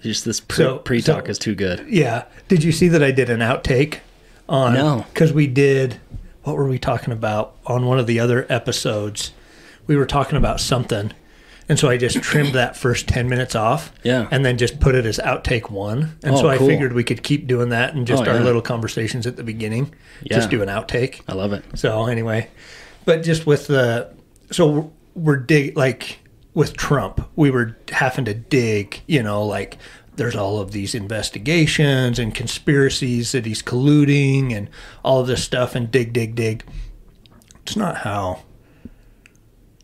Just this pre-talk is too good. Yeah. Did you see that I did an outtake on? No. Because we did. What were we talking about on one of the other episodes? We were talking about something, and so I just trimmed that first 10 minutes off. Yeah. And then just put it as outtake 1. And so I figured we could keep doing that, and just our little conversations at the beginning. Yeah. Just do an outtake. I love it. So anyway, but just with so we're like with Trump, we were having to dig, like there's all of these investigations and conspiracies that he's colluding and all of this stuff, and dig. It's not how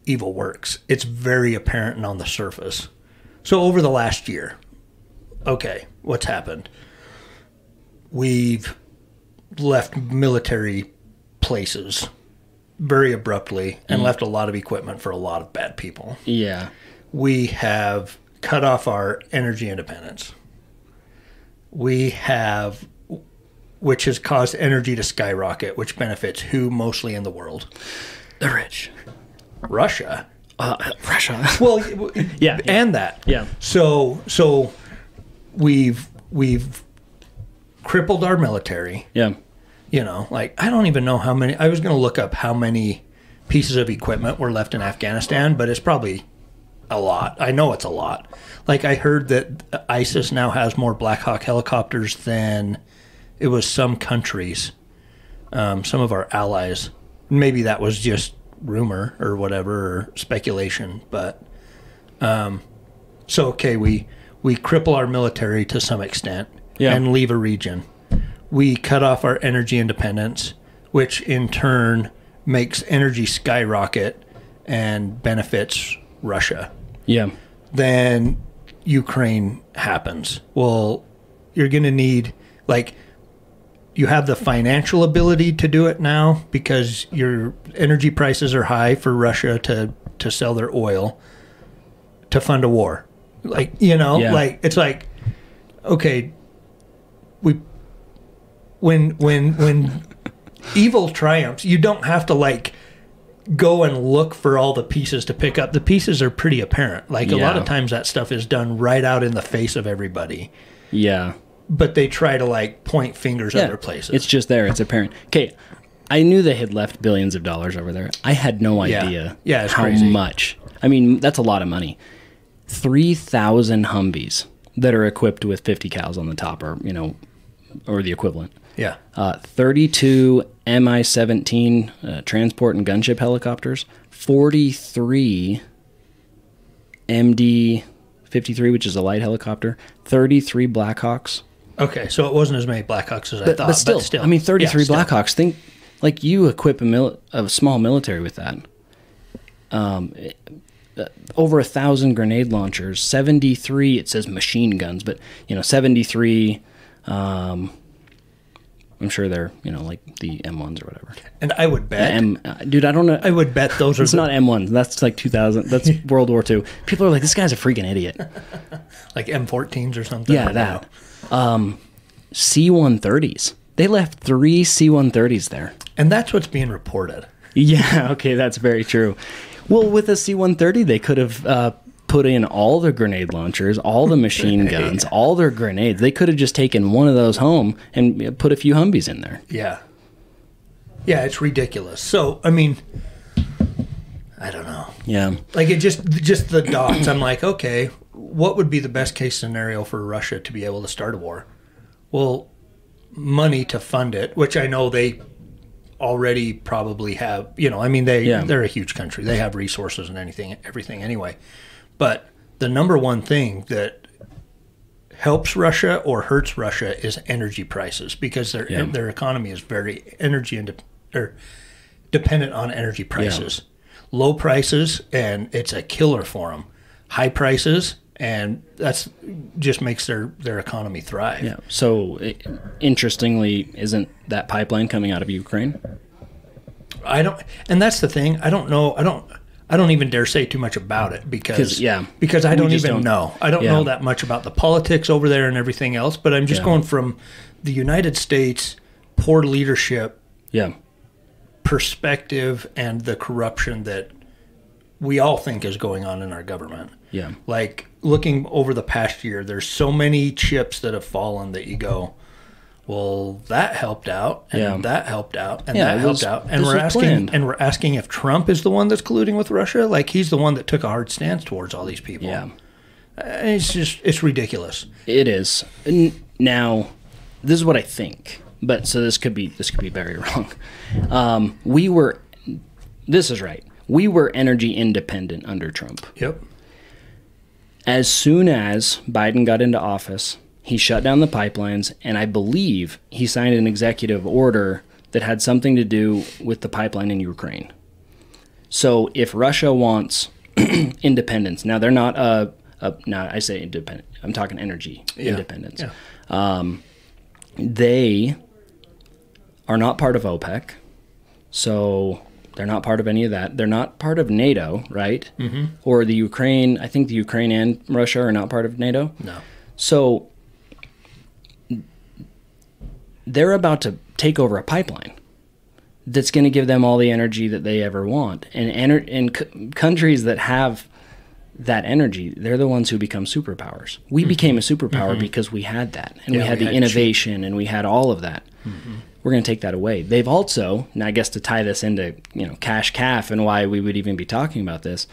evil works. It's very apparent and on the surface. So over the last year, okay, what's happened? We've left military places very abruptly and left a lot of equipment for a lot of bad people. Yeah. We have cut off our energy independence. Which has caused energy to skyrocket, which benefits who mostly in the world? The rich. Russia. Russia. Well, yeah. And that. Yeah. So we've crippled our military. Yeah. I don't even know how many. I was going to look up how many pieces of equipment were left in Afghanistan, but it's probably a lot. I know it's a lot. Like, I heard that ISIS now has more Black Hawk helicopters than it was some countries, some of our allies. Maybe that was just rumor or whatever, or speculation. But so okay, we cripple our military to some extent and leave a region. We cut off our energy independence, which in turn makes energy skyrocket and benefits Russia. Yeah. Then Ukraine happens. Well, you're going to need, you have the financial ability to do it now because your energy prices are high for Russia to sell their oil to fund a war. It's like, okay, when evil triumphs, you don't have to go and look for all the pieces to pick up. The pieces are pretty apparent. A lot of times that stuff is done right out in the face of everybody. Yeah. But they try to point fingers other places. It's just there. It's apparent. Okay. I knew they had left billions of dollars over there. I had no idea it's how crazy. much. I mean, that's a lot of money. 3,000 Humvees that are equipped with 50 cals on the top, or the equivalent. Yeah. 32 Mi-17 transport and gunship helicopters, 43 MD-53, which is a light helicopter, 33 Blackhawks. Okay, so it wasn't as many Blackhawks as I thought. But still, I mean, 33 Blackhawks. Think, you equip a small military with that. Over 1,000 grenade launchers, 73, it says machine guns, but, 73... I'm sure they're, the M1s or whatever. And I would bet... dude, I don't know. I would bet those are... It's not M1s. That's 2000. That's World War II. People are like, this guy's a freaking idiot. Like M14s or something? Yeah, that. C-130s. They left 3 C-130s there. And that's what's being reported. Yeah, okay, that's very true. Well, with a C-130, they could have... put in all the grenade launchers, all the machine guns, all their grenades. They could have just taken one of those home and put a few Humvees in there. Yeah. Yeah, it's ridiculous. So, I mean, I don't know. Yeah. It just the dots. I'm like, okay, what would be the best case scenario for Russia to be able to start a war? Well, money to fund it, which I know they already probably have. They're a huge country. They have resources and everything anyway. But the number one thing that helps Russia or hurts Russia is energy prices, because their economy is very dependent on energy prices. Yeah. Low prices, and it's a killer for them. High prices, and that's just makes their economy thrive. Yeah. So, interestingly, isn't that pipeline coming out of Ukraine? And that's the thing. I don't know. I don't even dare say too much about it because I don't even know. I don't know that much about the politics over there and everything else, but I'm just going from the United States poor leadership perspective and the corruption that we all think is going on in our government. Yeah. Like looking over the past year, there's so many chips that have fallen that you go, well, that helped out, and that helped out, and that helped out, and we're asking if Trump is the one that's colluding with Russia. Like he's the one that took a hard stance towards all these people. Yeah, it's ridiculous. It is. Now, this is what I think, but so this could be very wrong. This is right. We were energy independent under Trump. Yep. As soon as Biden got into office, he shut down the pipelines, and I believe he signed an executive order that had something to do with the pipeline in Ukraine. So if Russia wants independence, now they're not now I say independent, I'm talking energy independence. Yeah. They are not part of OPEC, so they're not part of any of that. They're not part of NATO, right? Mm-hmm. Or the Ukraine, I think the Ukraine and Russia are not part of NATO. No. So they're about to take over a pipeline that's going to give them all the energy that they ever want. And countries that have that energy, they're the ones who become superpowers. We became a superpower because we had that. And we had the innovation and we had all of that. Mm-hmm. We're going to take that away. They've also, and I guess to tie this into cash calf and why we would even be talking about this,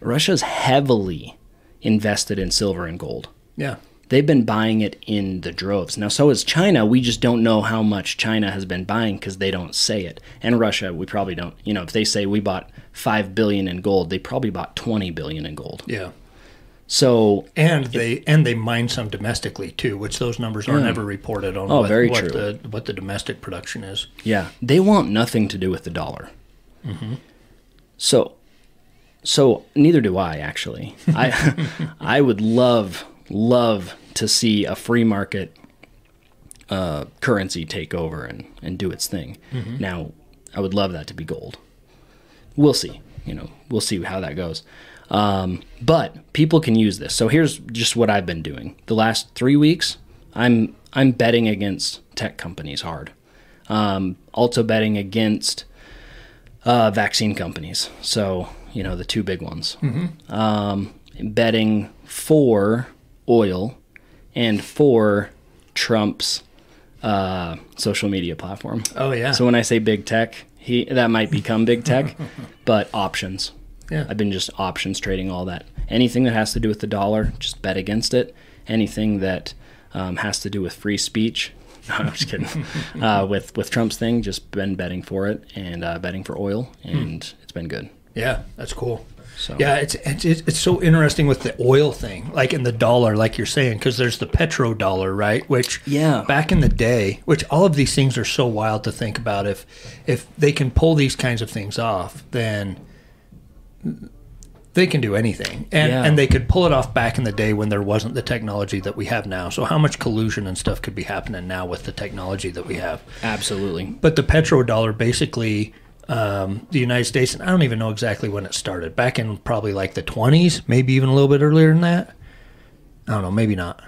Russia's heavily invested in silver and gold. Yeah. They've been buying it in the droves. Now, so is China. We just don't know how much China has been buying because they don't say it. And Russia, we probably don't. If they say we bought $5 billion in gold, they probably bought $20 billion in gold. Yeah. So they mine some domestically too, which those numbers are never reported on. What the domestic production is. Yeah, they want nothing to do with the dollar. Mm-hmm. So neither do I actually. I would love to see a free market currency take over and do its thing. Mm-hmm. Now, I would love that to be gold. We'll see. We'll see how that goes. But people can use this. So here's just what I've been doing. The last 3 weeks, I'm betting against tech companies hard. Also betting against vaccine companies. So, the two big ones. Mm-hmm. Betting for oil and for Trump's social media platform. Oh, yeah. So when I say big tech, that might become big tech, but options. Yeah. I've been just options trading all that. Anything that has to do with the dollar, just bet against it. Anything that has to do with free speech, no, I'm just kidding. With Trump's thing, just been betting for it and betting for oil, and it's been good. Yeah, that's cool. So. Yeah, it's so interesting with the oil thing, like in the dollar, like you're saying, because there's the petrodollar, right? Which back in the day, which all of these things are so wild to think about. If they can pull these kinds of things off, then they can do anything. And they could pull it off back in the day when there wasn't the technology that we have now. So how much collusion and stuff could be happening now with the technology that we have? Absolutely. But the petrodollar basically, the United States, and I don't even know exactly when it started, back in probably like the 20s, maybe even a little bit earlier than that. I don't know, maybe not.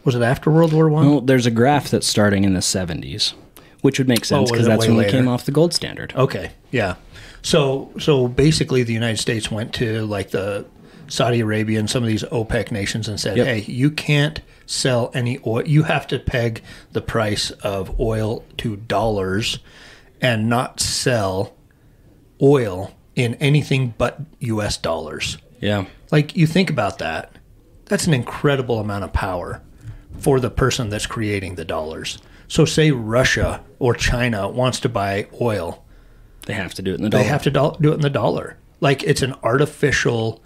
Was it after World War I? Well, there's a graph that's starting in the 70s, which would make sense because that's when we came off the gold standard. Okay, yeah. So basically the United States went to like the Saudi Arabia and some of these OPEC nations and said, hey, you can't sell any oil. You have to peg the price of oil to dollars and not sell oil in anything but U.S. dollars. Yeah. Like, you think about that. That's an incredible amount of power for the person that's creating the dollars. So say Russia or China wants to buy oil. They have to do it in the dollar. They have to do it in the dollar. Like, it's an artificial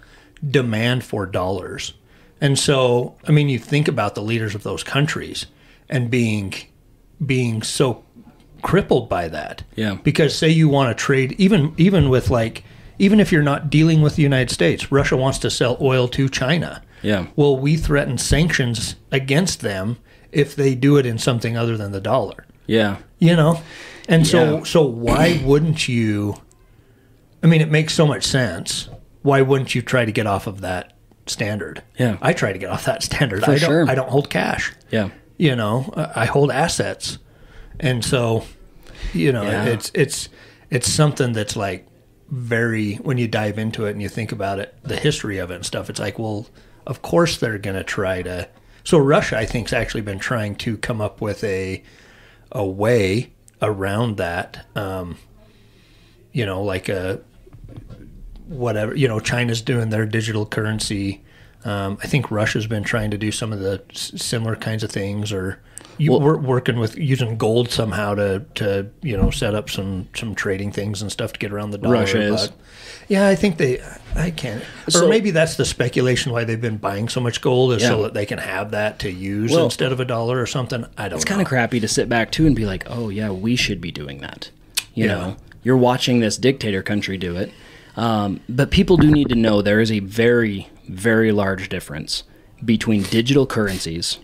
demand for dollars. And so, I mean, you think about the leaders of those countries and being so crippled by that. Yeah. Because say you want to trade, even with like, even if you're not dealing with the United States, Russia wants to sell oil to China. Yeah. Well, we threaten sanctions against them if they do it in something other than the dollar. Yeah. And so why wouldn't you, I mean, it makes so much sense. Why wouldn't you try to get off of that standard? Yeah. I try to get off that standard. For sure. I don't hold cash. Yeah. I hold assets. And so, it's something that's like, when you dive into it and you think about it, the history of it and stuff, it's like, well, of course they're going to try to. So Russia, I think, has actually been trying to come up with a way around that. Like a whatever. China's doing their digital currency. I think Russia's been trying to do some of the similar kinds of things, or we're working with using gold somehow to set up some trading things and stuff to get around the dollar. Russia is. Yeah, I think I can't. Or maybe that's the speculation why they've been buying so much gold is so that they can have that to use instead of a dollar or something. I don't know. It's kind of crappy to sit back too and be like, oh yeah, we should be doing that. You know, you're watching this dictator country do it. But people do need to know there is a very, very large difference between digital currencies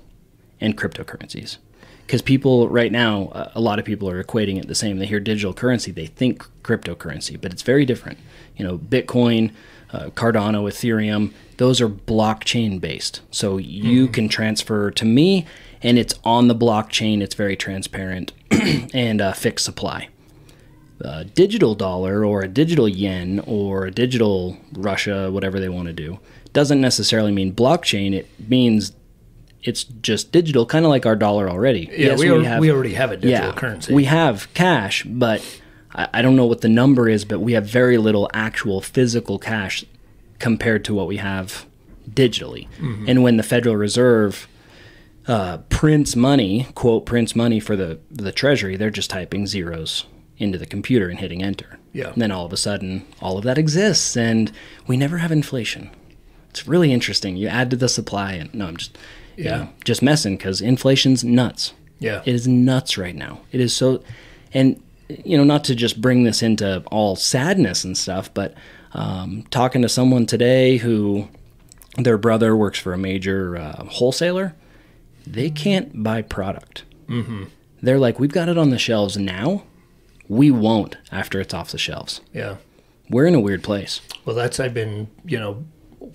and cryptocurrencies. Because people right now, a lot of people are equating it the same. They hear digital currency, they think cryptocurrency, but it's very different. Bitcoin, Cardano, Ethereum, those are blockchain based. So you can transfer to me and it's on the blockchain. It's very transparent and fixed supply. A digital dollar or a digital yen or a digital Russia, whatever they want to do, doesn't necessarily mean blockchain. It means it's just digital, kind of like our dollar already. Yeah, yes, we already have a digital currency. We have cash, but I don't know what the number is, but we have very little actual physical cash compared to what we have digitally. Mm-hmm. And when the Federal Reserve prints money, quote, prints money for the Treasury, they're just typing zeros into the computer and hitting enter. Yeah. And then all of a sudden, all of that exists, and we never have inflation. It's really interesting. You add to the supply, and no, I'm just just messing, because inflation's nuts. Yeah. It is nuts right now. It is so, and not to just bring this into all sadness and stuff, but talking to someone today who their brother works for a major wholesaler, they can't buy product. Mm-hmm. They're like, we've got it on the shelves now. We won't after it's off the shelves. Yeah. We're in a weird place. Well, I've been,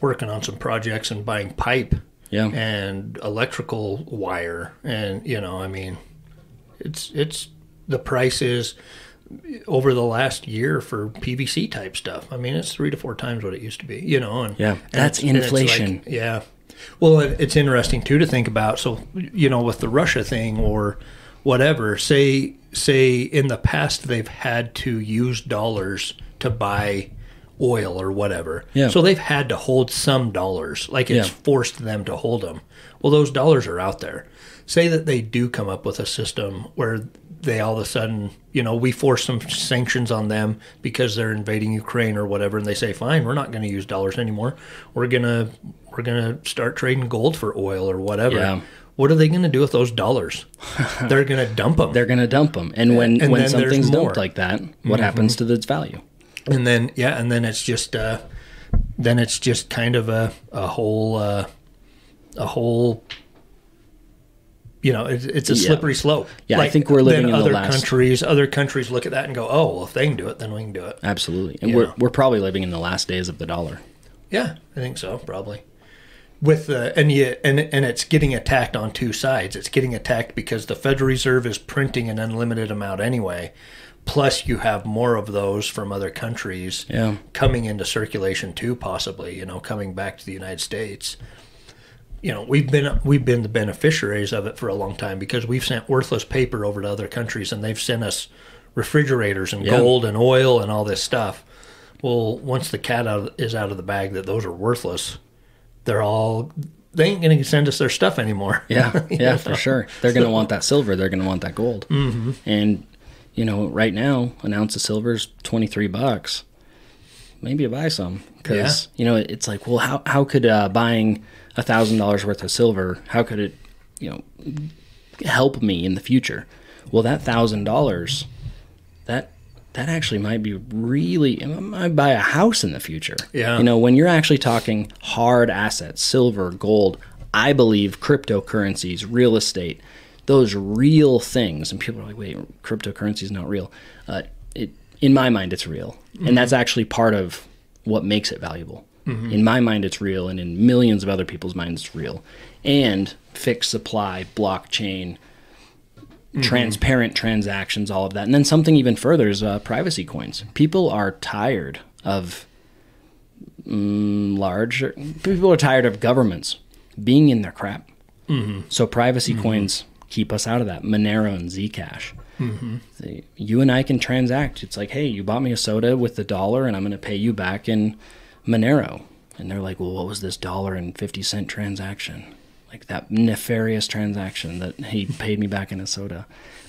working on some projects and buying pipe and electrical wire. And, it's the price is over the last year for PVC type stuff. I mean, it's 3 to 4 times what it used to be, That's inflation. Yeah. Well, it's interesting too to think about. So, with the Russia thing or whatever, say in the past they've had to use dollars to buy oil or whatever. Yeah. So they've had to hold some dollars, like it's forced them to hold them. Well, those dollars are out there. Say that they do come up with a system where they all of a sudden, we force some sanctions on them because they're invading Ukraine or whatever, and they say, fine, we're not going to use dollars anymore. We're gonna start trading gold for oil or whatever. Yeah. What are they going to do with those dollars? They're going to dump them. They're going to dump them. And when something's dumped like that, what happens to its value? And then it's just kind of a whole it's a slippery slope. Yeah, I think we're living in the last. Other countries look at that and go, oh, well, if they can do it, then we can do it. Absolutely, and we're probably living in the last days of the dollar. Yeah, I think so, probably. With and it's getting attacked on two sides. It's getting attacked because the Federal Reserve is printing an unlimited amount anyway. Plus, you have more of those from other countries coming into circulation too, possibly. Coming back to the United States. We've been the beneficiaries of it for a long time because we've sent worthless paper over to other countries, and they've sent us refrigerators and gold and oil and all this stuff. Well, once the cat is out of the bag that those are worthless, they ain't going to send us their stuff anymore. Yeah, for sure. They're going to want that silver. They're going to want that gold. Mm-hmm. And, right now, an ounce of silver is $23. Maybe you buy some. Because, it's like, well, how could buying $1,000 worth of silver, how could it, help me in the future? Well, that $1,000, that actually might be really, I might buy a house in the future. Yeah. When you're actually talking hard assets, silver, gold, I believe cryptocurrencies, real estate, those real things. And people are like, wait, cryptocurrency is not real. In my mind, it's real. Mm-hmm. And that's actually part of what makes it valuable. Mm-hmm. In my mind, it's real. And in millions of other people's minds, it's real. And fixed supply, blockchain, transparent transactions, all of that. And then something even further is privacy coins. People are tired of people are tired of governments being in their crap. So privacy coins keep us out of that. Monero and Zcash. You and I can transact. It's like, hey, you bought me a soda with the $1 and I'm going to pay you back in Monero. And they're like, well, what was this $1.50 transaction? Like that nefarious transaction that he paid me back in a soda.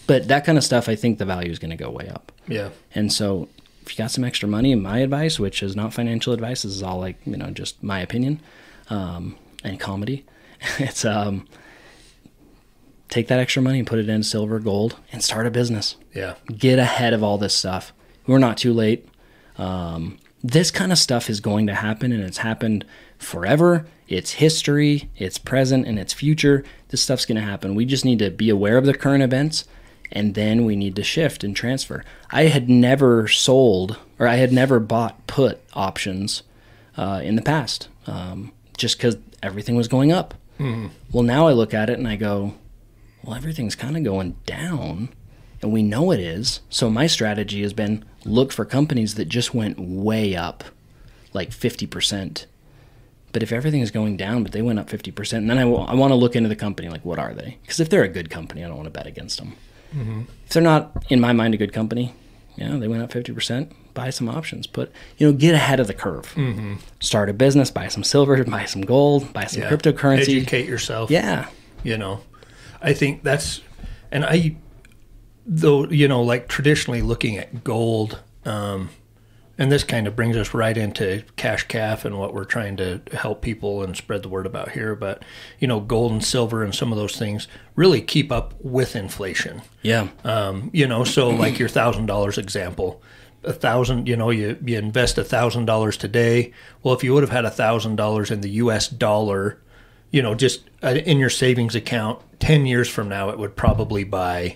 But that kind of stuff, I think the value is going to go way up. Yeah. And so if you got some extra money, my advice, which is not financial advice, this is all like, just my opinion and comedy. It's take that extra money and put it in silver, gold, and start a business. Yeah. Get ahead of all this stuff. We're not too late. This kind of stuff is going to happen, and it's happened forever. It's history, it's present, and it's future. This stuff's going to happen. We just need to be aware of the current events, and then we need to shift and transfer. I had never bought put options in the past, just because everything was going up. Well, now I look at it and I go, well, everything's kind of going down, and we know it is. So my strategy has been look for companies that just went way up, like 50%. But if everything is going down, but they went up 50%, and then I want to look into the company, like, what are they? Because if they're a good company, I don't want to bet against them. If they're not, in my mind, a good company, they went up 50%, buy some options. Get ahead of the curve. Start a business, buy some silver, buy some gold, buy some cryptocurrency. Educate yourself. Yeah. I think that's, and like traditionally looking at gold, and this kind of brings us right into cash calf and what we're trying to help people and spread the word about here. But, gold and silver and some of those things really keep up with inflation. Yeah. So like your $1,000 example, you invest $1,000 today. Well, if you would have had $1,000 in the US dollar, just in your savings account, 10 years from now, it would probably buy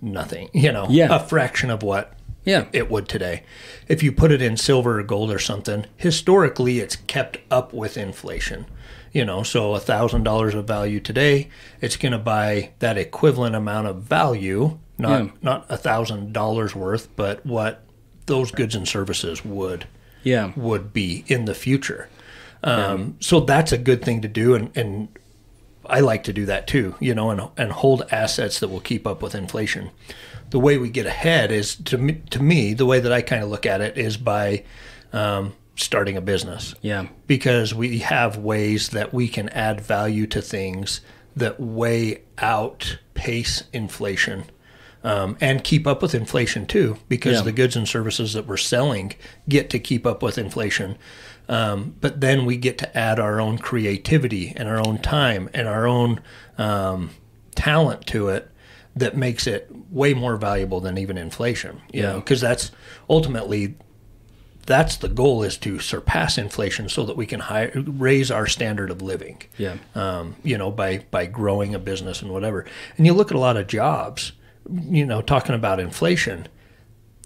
nothing, a fraction of what it would today. If you put it in silver or gold or something, historically, it's kept up with inflation. So $1,000 of value today, it's going to buy that equivalent amount of value, not $1,000 worth, but what those goods and services would be in the future. So that's a good thing to do, and I like to do that too, and hold assets that will keep up with inflation. The way we get ahead is, to me, the way that I kind of look at it is by starting a business. Yeah. Because we have ways that we can add value to things that way outpace inflation. And keep up with inflation too, because the goods and services that we're selling get to keep up with inflation. But then we get to add our own creativity and our own time and our own talent to it that makes it way more valuable than even inflation. You know, because that's ultimately, that's the goal, is to surpass inflation so that we can raise our standard of living. Yeah. By growing a business and whatever. And you look at a lot of jobs, talking about inflation,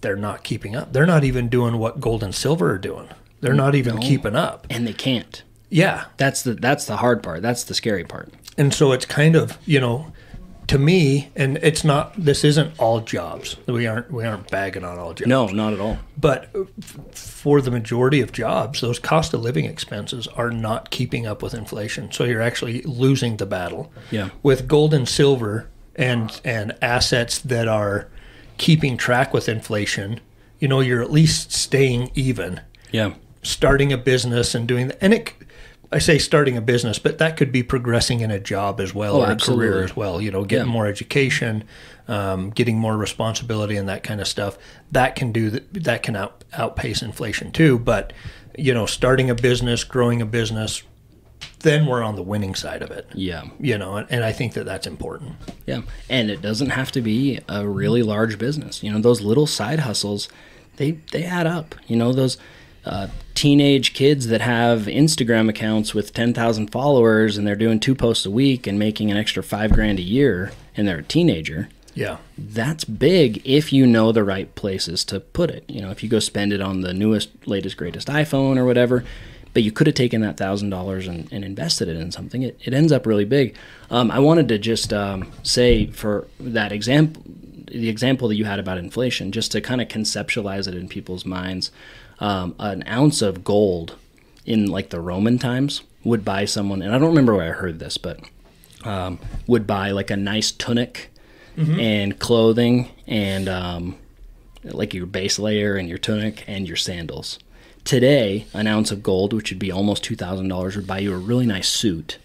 they're not keeping up. They're not even doing what gold and silver are doing. They're not even keeping up. And they can't. Yeah. That's the hard part. That's the scary part. And so it's kind of, to me, and this isn't all jobs. We aren't bagging on all jobs. No, not at all. But for the majority of jobs, those cost of living expenses are not keeping up with inflation. So you're actually losing the battle. Yeah. With gold and silver and assets that are keeping track with inflation, you're at least staying even. Yeah. Starting a business and doing that. And I say starting a business, but that could be progressing in a job as well, or absolutely. A career as well, getting more education, getting more responsibility and that kind of stuff. That can outpace inflation too. But, starting a business, growing a business, then we're on the winning side of it. Yeah. And I think that that's important. Yeah. And it doesn't have to be a really large business. Those little side hustles, they add up. Those teenage kids that have Instagram accounts with 10,000 followers and they're doing 2 posts a week and making an extra $5,000 a year, and they're a teenager. Yeah. That's big if you know the right places to put it. If you go spend it on the newest, latest, greatest iPhone or whatever, but you could have taken that $1,000 and invested it in something. It ends up really big. I wanted to just say for that example, the example that you had about inflation, just to kind of conceptualize it in people's minds, an ounce of gold in like the Roman times would buy someone, and I don't remember where I heard this, but would buy like a nice tunic and clothing and like your base layer and your tunic and your sandals. Today, an ounce of gold, which would be almost $2,000, would buy you a really nice suit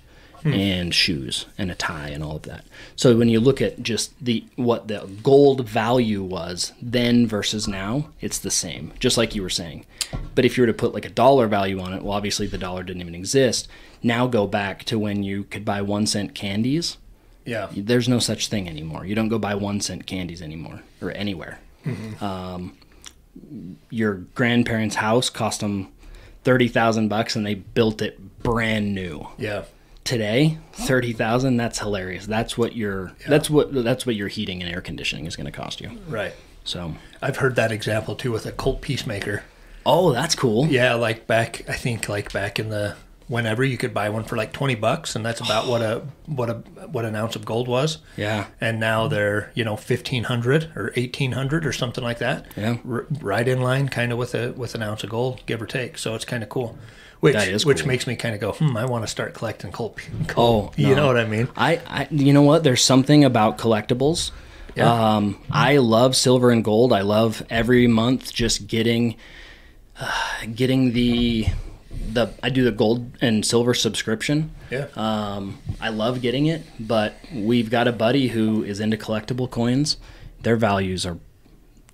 and shoes and a tie and all of that. So when you look at just what the gold value was then versus now, it's the same, just like you were saying. But if you were to put like a dollar value on it, well, obviously the dollar didn't even exist. Now go back to when you could buy 1-cent candies. Yeah. There's no such thing anymore. You don't go buy 1-cent candies anymore or anywhere. Your grandparents' house cost them $30,000 and they built it brand new. Yeah. Today, $30,000, that's hilarious. That's what your that's what your heating and air conditioning is going to cost you. Right. So I've heard that example too with a Colt Peacemaker. Oh, that's cool. Yeah, like back in the whenever you could buy one for like $20, and that's about what an ounce of gold was. Yeah. And now they're $1,500 or $1,800 or something like that. Yeah. Right in line, kind of with an ounce of gold, give or take. So it's kind of cool. Which makes me kind of go, I want to start collecting Colt. Oh, no. You know what I mean? I you know what? There's something about collectibles. Yeah. I love silver and gold. I love every month just getting the I do the gold and silver subscription. Yeah. I love getting it, but we've got a buddy who is into collectible coins. Their values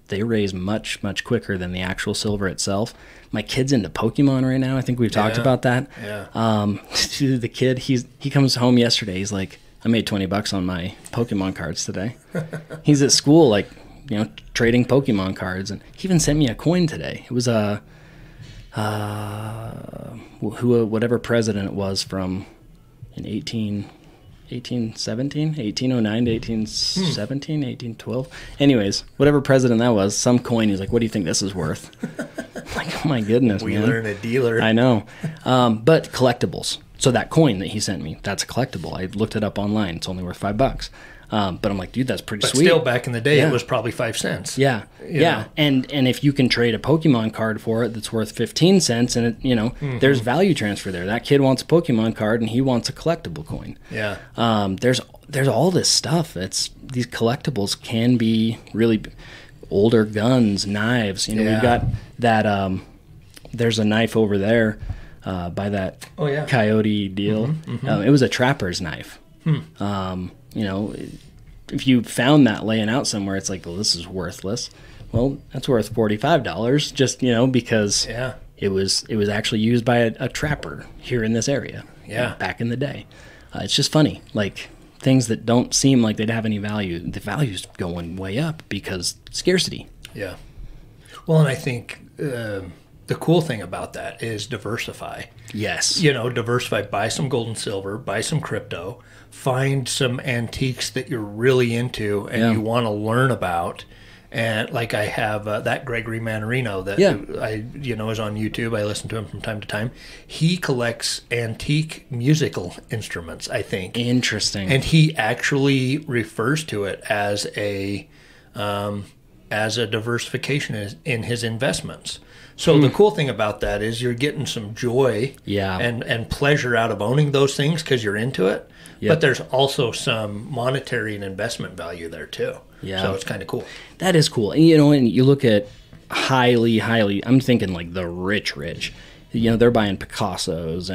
they raise much, much quicker than the actual silver itself. My kid's into Pokemon right now. I think we've talked about that. Yeah. The kid, he comes home yesterday. He's like, I made $20 on my Pokemon cards today. He's at school, like, trading Pokemon cards, and he even sent me a coin today. It was whatever president it was from in 1817, 1809 to 1817, 1812. Anyways, whatever president that was, some coin. He's like, what do you think this is worth? I'm like, oh my goodness, man. Wheeler and a dealer. I know. But collectibles. So that coin that he sent me, that's a collectible. I looked it up online. It's only worth $5. But I'm like, dude, that's pretty sweet. But still, back in the day, it was probably 5 cents. Yeah, yeah. And if you can trade a Pokemon card for it that's worth 15 cents, and there's value transfer there. That kid wants a Pokemon card, and he wants a collectible coin. Yeah. There's all this stuff. These collectibles can be really older guns, knives. We've got that. There's a knife over there by that coyote deal. It was a trapper's knife. If you found that laying out somewhere, it's like, well, this is worthless. Well, that's worth $45 just, because it was actually used by a trapper here in this area back in the day. It's just funny, like things that don't seem like they'd have any value. The value's going way up because scarcity. Yeah. Well, and I think the cool thing about that is diversify. Yes. Diversify, buy some gold and silver, buy some crypto, find some antiques that you're really into and you want to learn about. And like I have that Gregory Manarino that is on YouTube. I listen to him from time to time. He collects antique musical instruments, I think. Interesting. And he actually refers to it as a diversification in his investments. So the cool thing about that is you're getting some joy and pleasure out of owning those things because you're into it. Yep. But there's also some monetary and investment value there too. Yeah. So it's kind of cool. That is cool. And, and you look at highly, I'm thinking like the rich. They're buying Picassos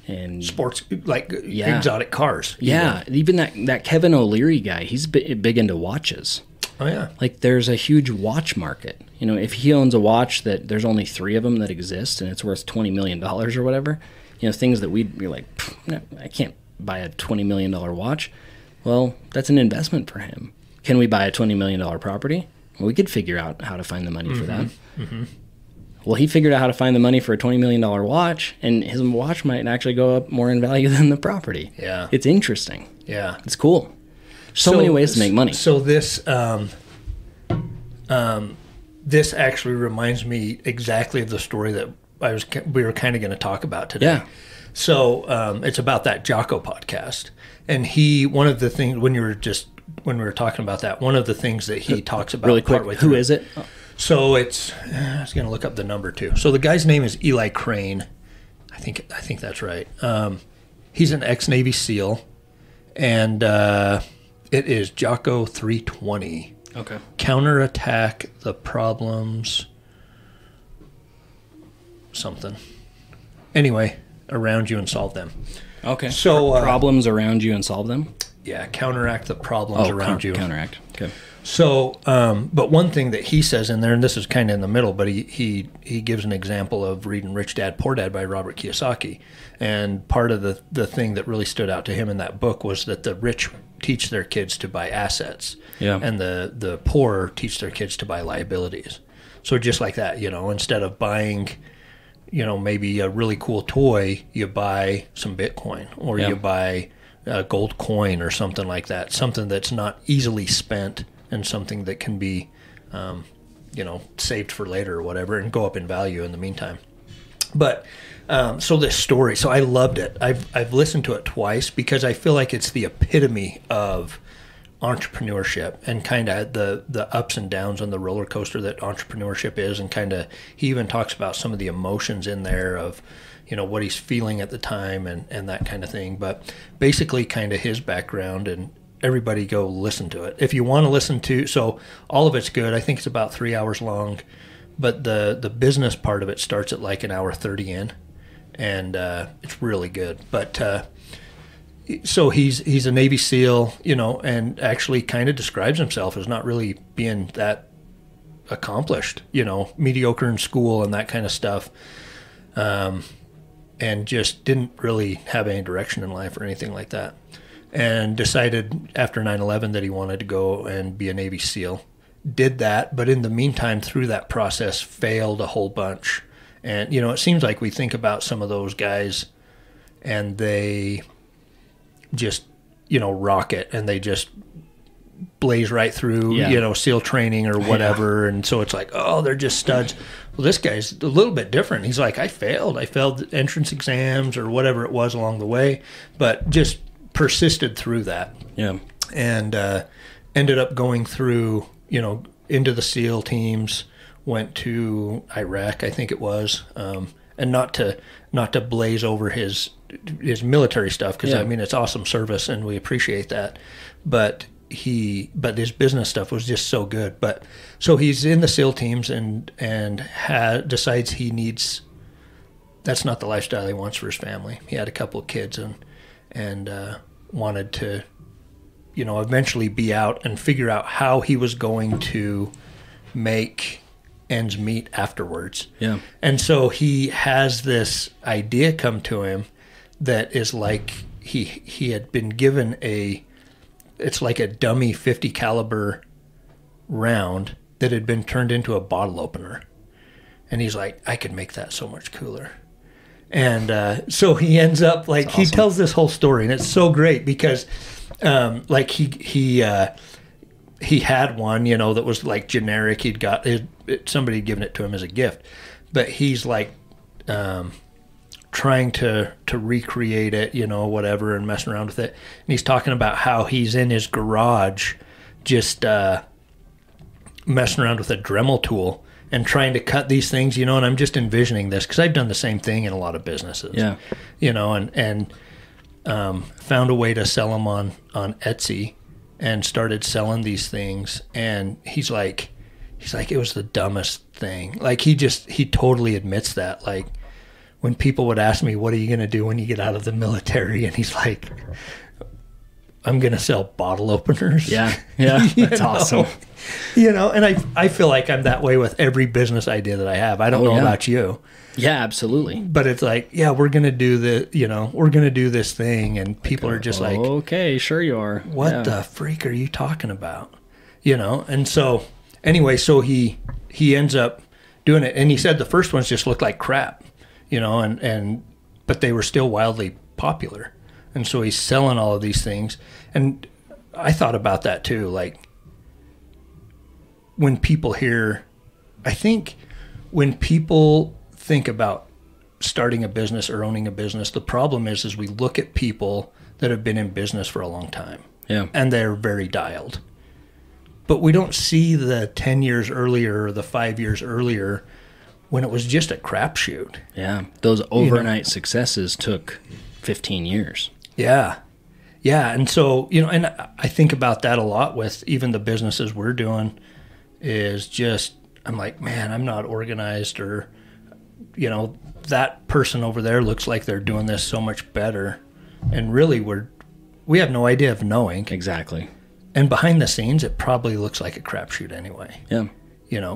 and sports, like exotic cars. Yeah. Even that Kevin O'Leary guy, he's big into watches. Oh, yeah. Like there's a huge watch market. If he owns a watch that there's only 3 of them that exist and it's worth $20 million or whatever, things that we'd be like, no, I can't buy a $20 million watch. Well, that's an investment for him. Can we buy a $20 million property? Well, we could figure out how to find the money for that. Mm-hmm. Well, he figured out how to find the money for a $20 million watch, and his watch might actually go up more in value than the property. Yeah. It's interesting. Yeah. It's cool. So many ways to make money. So this this actually reminds me exactly of the story that we were kind of going to talk about today. Yeah. So it's about that Jocko podcast, and one of the things when we were talking about that, one of the things that he talks about really quick. Who is it? So it's I was going to look up the number too. So the guy's name is Eli Crane. I think that's right. He's an ex-Navy SEAL, and it is Jocko 320. Okay. Counterattack the problems. Something. Anyway, around you and solve them. Okay. So problems around you and solve them. Yeah, counteract the problems around you. Counteract. Okay. So, but one thing that he says in there, and this is kind of in the middle, but he gives an example of reading Rich Dad Poor Dad by Robert Kiyosaki, and part of the thing that really stood out to him in that book was that the rich teach their kids to buy assets, and the poor teach their kids to buy liabilities. So just like that, instead of buying, maybe a really cool toy, you buy some Bitcoin, or you buy a gold coin or something like that, something that's not easily spent and something that can be, saved for later or whatever and go up in value in the meantime. But so this story, so I loved it. I've listened to it twice because I feel like it's the epitome of entrepreneurship and kind of the ups and downs on the roller coaster that entrepreneurship is, and kind of he even talks about some of the emotions in there of what he's feeling at the time and that kind of thing. But basically kind of his background, and everybody go listen to it if you want to listen to. So all of it's good. I think it's about 3 hours long, but the business part of it starts at like an hour 30 in, and it's really good. But so he's a Navy SEAL, and actually kind of describes himself as not really being that accomplished, mediocre in school and that kind of stuff. And just didn't really have any direction in life or anything like that. And decided after 9/11 that he wanted to go and be a Navy SEAL. Did that, but in the meantime, through that process, failed a whole bunch. And, it seems like we think about some of those guys and they just, rock it, and they just blaze right through, SEAL training or whatever. And so it's like, oh, they're just studs. Well, this guy's a little bit different. He's like, I failed entrance exams or whatever it was along the way, but just persisted through that. Yeah. And ended up going through, into the SEAL teams, went to Iraq, I think it was, and not to blaze over his military stuff, because I mean, it's awesome service and we appreciate that, but his business stuff was just so good. But so he's in the SEAL teams and decides that's not the lifestyle he wants for his family. He had a couple of kids and wanted to, eventually be out and figure out how he was going to make ends meet afterwards. Yeah. And so he has this idea come to him that is like he had been given it's like a dummy 50 caliber round that had been turned into a bottle opener. And he's like, I could make that so much cooler. And so he ends up like, awesome. He tells this whole story, and it's so great because like he had one, that was like generic. He'd got somebody had given it to him as a gift, but he's like trying to recreate it, whatever, and messing around with it. And he's talking about how he's in his garage just messing around with a Dremel tool and trying to cut these things, and I'm just envisioning this because I've done the same thing in a lot of businesses. Yeah. And found a way to sell them on Etsy and started selling these things. And he's like, it was the dumbest thing. Like he totally admits that. Like when people would ask me, what are you going to do when you get out of the military? And he's like, I'm going to sell bottle openers. Yeah. Yeah. That's awesome. And I feel like I'm that way with every business idea that I have. I don't know about you. Yeah, absolutely. But it's like, we're going to do we're going to do this thing. And people are just like, okay, sure you are. What the freak are you talking about? And so anyway, so he ends up doing it. And he said the first ones just looked like crap, but they were still wildly popular. And so he's selling all of these things. And I thought about that too. Like when people think about starting a business or owning a business. The problem is we look at people that have been in business for a long time. Yeah. And they're very dialed. But we don't see the 10 years earlier or the 5 years earlier when it was just a crapshoot. Yeah. Those overnight successes took 15 years. Yeah. Yeah. And so, and I think about that a lot with even the businesses we're doing is just, I'm like, man, I'm not organized, or, that person over there looks like they're doing this so much better. And really we have no idea of knowing. Exactly. And behind the scenes, it probably looks like a crapshoot anyway. Yeah.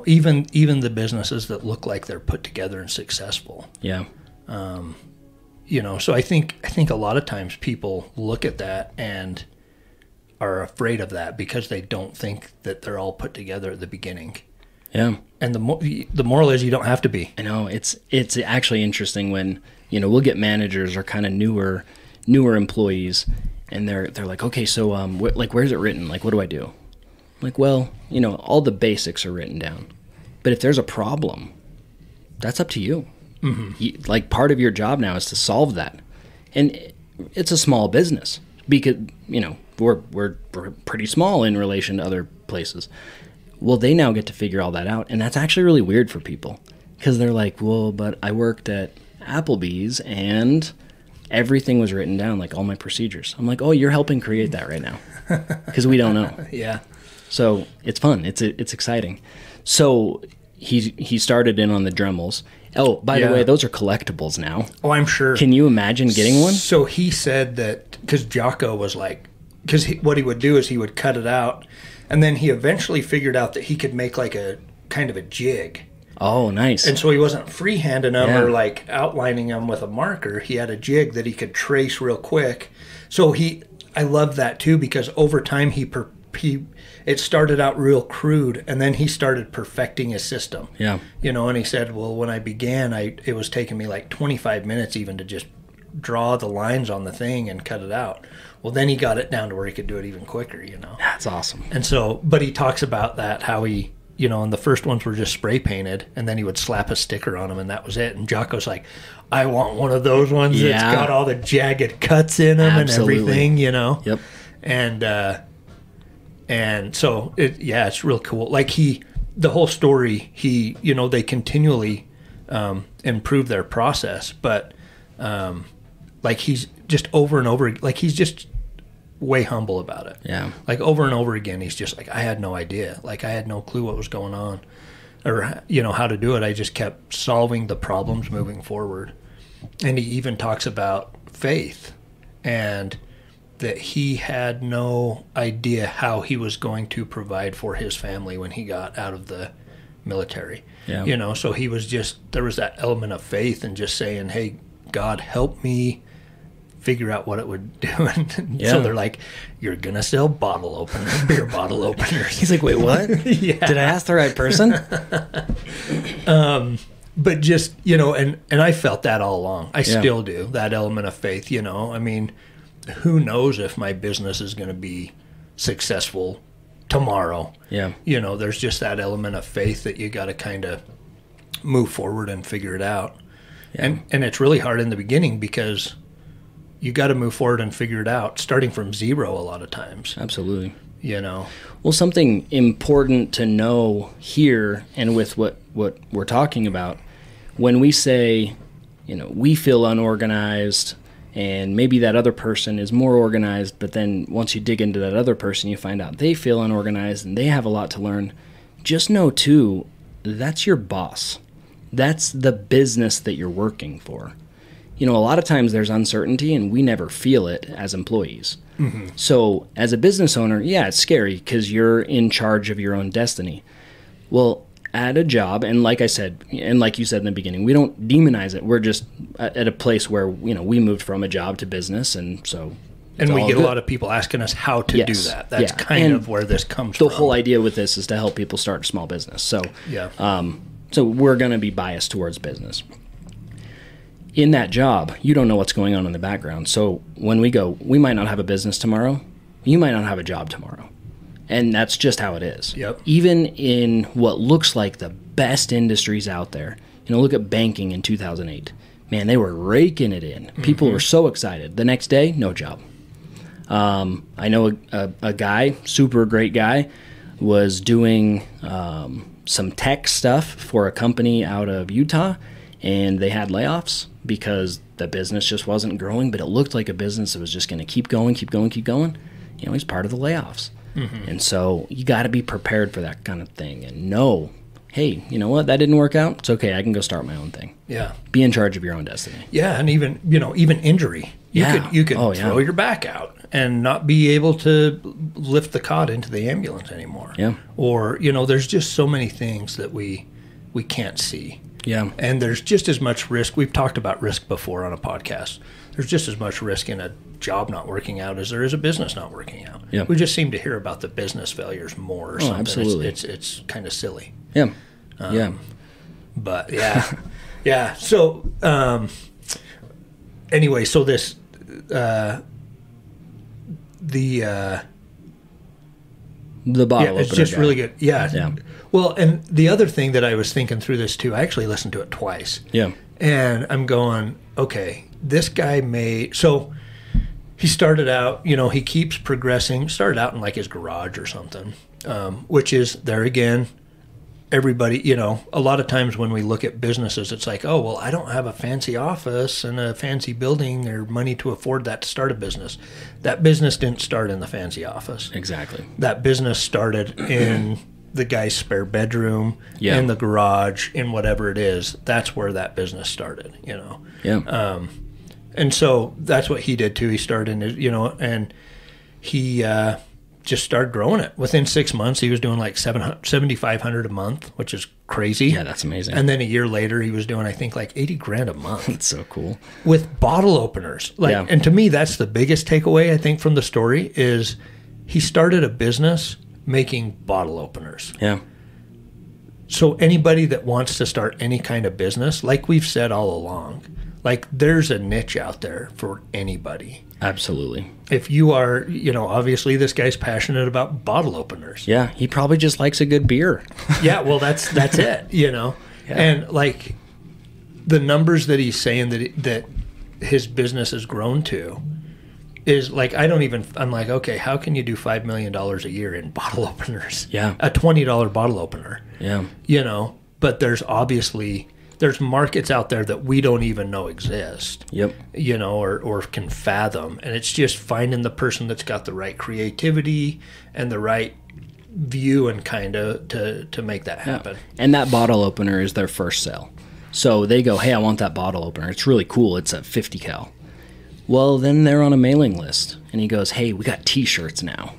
Even the businesses that look like they're put together and successful. Yeah. So I think a lot of times people look at that and are afraid of that because they don't think that they're all put together at the beginning. Yeah. And the moral is you don't have to be. I know it's actually interesting when, we'll get managers or kind of newer employees, and they're like, okay, so where's it written? Like, what do I do? I'm like, well, all the basics are written down, but if there's a problem, that's up to you. Mm-hmm. Part of your job now is to solve that, and it's a small business because we're pretty small in relation to other places. Well, they now get to figure all that out, and that's actually really weird for people because they're like, well, but I worked at Applebee's and everything was written down, like all my procedures. I'm like, oh, you're helping create that right now because we don't know. Yeah. So it's fun. It's exciting. So he started in on the Dremels. Oh, by the way, those are collectibles now. Oh, I'm sure. Can you imagine getting one? So he said that because Jocko was like, because what he would do is he would cut it out, and then he eventually figured out that he could make like a kind of a jig. Oh, nice. And so he wasn't freehanding them or like outlining them with a marker. He had a jig that he could trace real quick. So I love that too, because over time it started out real crude, and then he started perfecting his system. Yeah. And he said, well, when I began, it was taking me like 25 minutes even to just draw the lines on the thing and cut it out. Well, then he got it down to where he could do it even quicker, That's awesome. And so, but he talks about that, how he, and the first ones were just spray painted, and then he would slap a sticker on them, and that was it. And Jocko's like, I want one of those ones that's got all the jagged cuts in them and everything, Yep. And so, it's real cool. Like the whole story, they continually improve their process, but like he's just over and over, like he's just way humble about it. Yeah. Like over and over again, he's just like, I had no idea. Like I had no clue what was going on or, how to do it. I just kept solving the problems moving forward. And he even talks about faith and that he had no idea how he was going to provide for his family when he got out of the military. Yeah. So he was there was that element of faith and just saying, hey, God, help me figure out what it would do. And so they're like, you're going to sell beer bottle openers. He's like, wait, what? Did I ask the right person? But just, and I felt that all along. I still do, that element of faith, I mean, who knows if my business is going to be successful tomorrow. Yeah. There's just that element of faith that you got to kind of move forward and figure it out. Yeah. And it's really hard in the beginning because you got to move forward and figure it out, starting from zero a lot of times. Absolutely. Well, something important to know here, and with what we're talking about, when we say, we feel unorganized, and maybe that other person is more organized, but then once you dig into that other person, you find out they feel unorganized and they have a lot to learn. Just know, too, that's your boss. That's the business that you're working for. A lot of times there's uncertainty and we never feel it as employees. Mm-hmm. So as a business owner, it's scary because you're in charge of your own destiny. Well, at a job, and like I said, and like you said in the beginning, we don't demonize it. We're just at a place where, we moved from a job to business, and so... And we get a lot of people asking us how to do that. That's kind of where this comes from. The whole idea with this is to help people start a small business. So, so we're going to be biased towards business. In that job, you don't know what's going on in the background. So when we go, we might not have a business tomorrow. You might not have a job tomorrow. And that's just how it is. Yep. Even in what looks like the best industries out there. Look at banking in 2008. man, they were raking it in. People were so excited. The next day, no job. I know a guy, super great guy, was doing some tech stuff for a company out of Utah, and they had layoffs because the business just wasn't growing, but it looked like a business that was just going to keep going. You know, he's part of the layoffs. And so you got to be prepared for that kind of thing and know, hey, you know what? That didn't work out. It's okay. I can go start my own thing. Yeah. Be in charge of your own destiny. Yeah, and even, you know, even injury. You could throw your back out and not be able to lift the cot into the ambulance anymore. Yeah. Or, you know, there's just so many things that we can't see. Yeah. And there's just as much risk. We've talked about risk before on a podcast. There's just as much risk in a job not working out as there is a business not working out. Yeah. We just seem to hear about the business failures more or something. Absolutely. It's kind of silly. Yeah. Yeah. But yeah. Yeah. So anyway, so this the bottle it's opener just guy. really good. Yeah. Yeah. Well, and the other thing that I was thinking through this too, I actually listened to it twice. Yeah. And I'm going, okay, this guy so he started out, you know, he keeps progressing, started out in like his garage or something, which is, there again, everybody, you know, a lot of times when we look at businesses, it's like, oh, well, I don't have a fancy office and a fancy building or money to afford that to start a business. That business didn't start in the fancy office. Exactly. That business started in the guy's spare bedroom, Yeah. in the garage, in whatever it is. That's where that business started, you know. Yeah. And so that's what he did too. He started, you know, and he just started growing it. Within 6 months, he was doing like $7,500 a month, which is crazy. Yeah, that's amazing. And then a year later, he was doing, I think, like $80,000 a month. It's so cool. With bottle openers. Like, Yeah. and to me, that's the biggest takeaway, I think, from the story is he started a business making bottle openers. Yeah. So anybody that wants to start any kind of business, like we've said all along, like there's a niche out there for anybody. Absolutely. If you are, you know, obviously this guy's passionate about bottle openers. Yeah. He probably just likes a good beer. Yeah, well, that's it, you know. Yeah. And like the numbers that he's saying that his business has grown to is like, I'm like, okay, how can you do $5 million a year in bottle openers? Yeah. A $20 bottle opener. Yeah. You know, but there's markets out there that we don't even know exist. Yep. You know, or can fathom. And it's just finding the person that's got the right creativity and the right view and kind of to make that happen. Yeah. And that bottle opener is their first sale. So they go, hey, I want that bottle opener. It's really cool. It's a 50 cal. Well, then they're on a mailing list. And he goes, hey, we got T-shirts now.